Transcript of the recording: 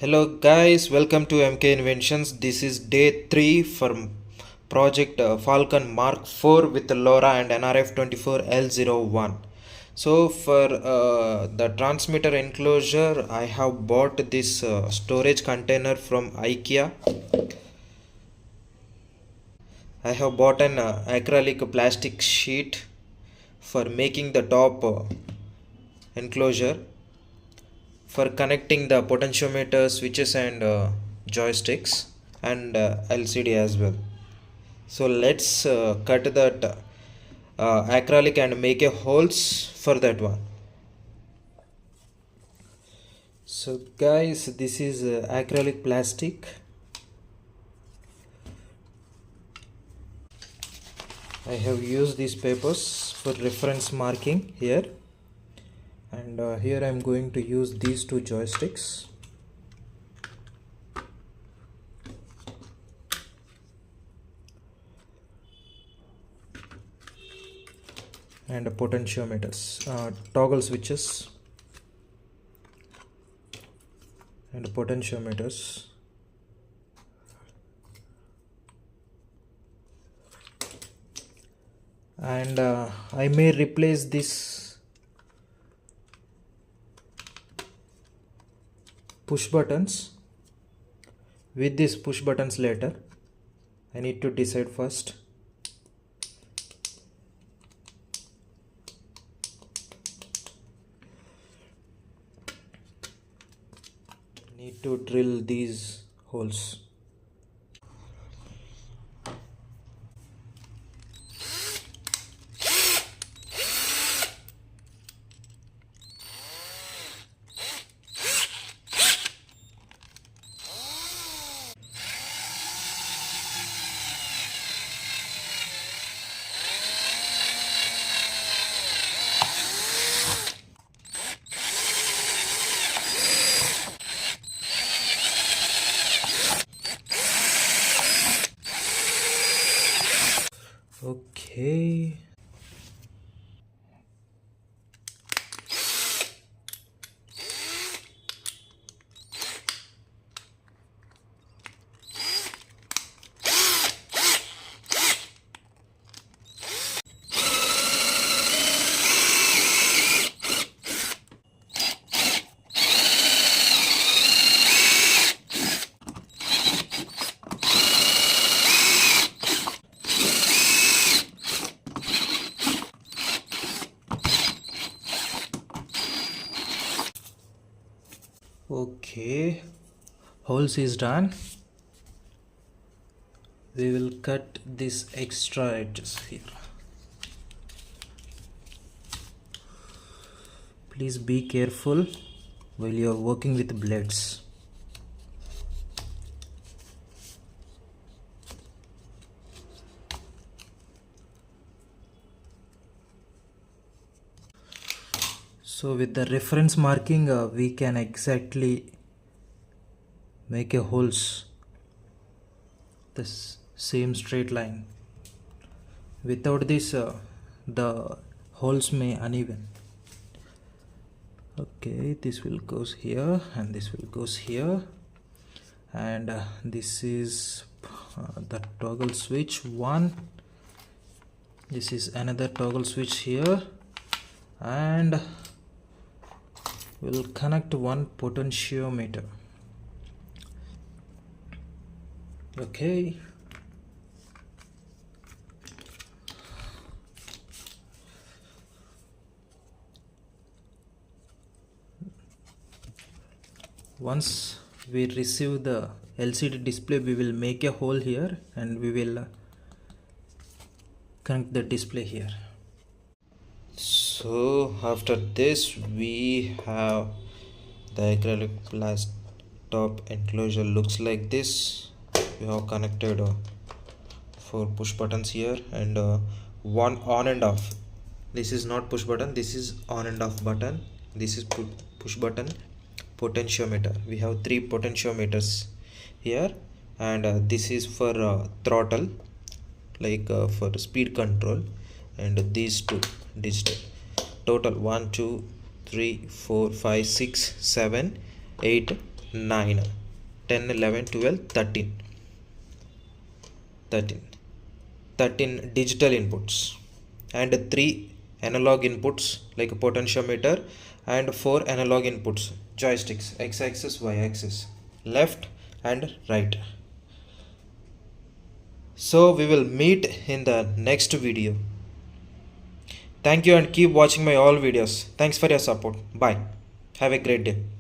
Hello guys, welcome to MK Inventions. This is day 3 for project Falcon Mark 4 with LoRa and NRF24L01. So for the transmitter enclosure, I have bought this storage container from IKEA. I have bought an acrylic plastic sheet for making the top enclosure, for connecting the potentiometer switches and joysticks and LCD as well. So let's cut that acrylic and make a holes for that one. So guys, this is acrylic plastic. I have used these papers for reference marking here, and here I am going to use these two joysticks. And potentiometers, toggle switches and potentiometers. And I may replace this push buttons with these push buttons later. I need to decide first. Need to drill these holes. Okay. Okay, holes is done. We will cut this extra edges here. Please be careful while you are working with blades. So with the reference marking, we can exactly make a holes this same straight line. Without this, the holes may uneven. Okay, this will goes here and this will goes here, and this is the toggle switch one. This is another toggle switch here, and we'll connect one potentiometer. Okay, once we receive the LCD display, we will make a hole here and we will connect the display here. So after this, we have the acrylic plastic top enclosure. Looks like this. We have connected 4 push buttons here and one on and off. This is not push button, this is on and off button. This is push button. Potentiometer, we have 3 potentiometers here, and this is for throttle, like for speed control, and these 2 digital. Total 1 2 3 4 5 6 7 8 9, 10, 11, 12, 13. 13 digital inputs and 3 analog inputs like a potentiometer and 4 analog inputs, joysticks, x-axis, y-axis, left and right. So we will meet in the next video. Thank you and keep watching my all videos. Thanks for your support. Bye. Have a great day.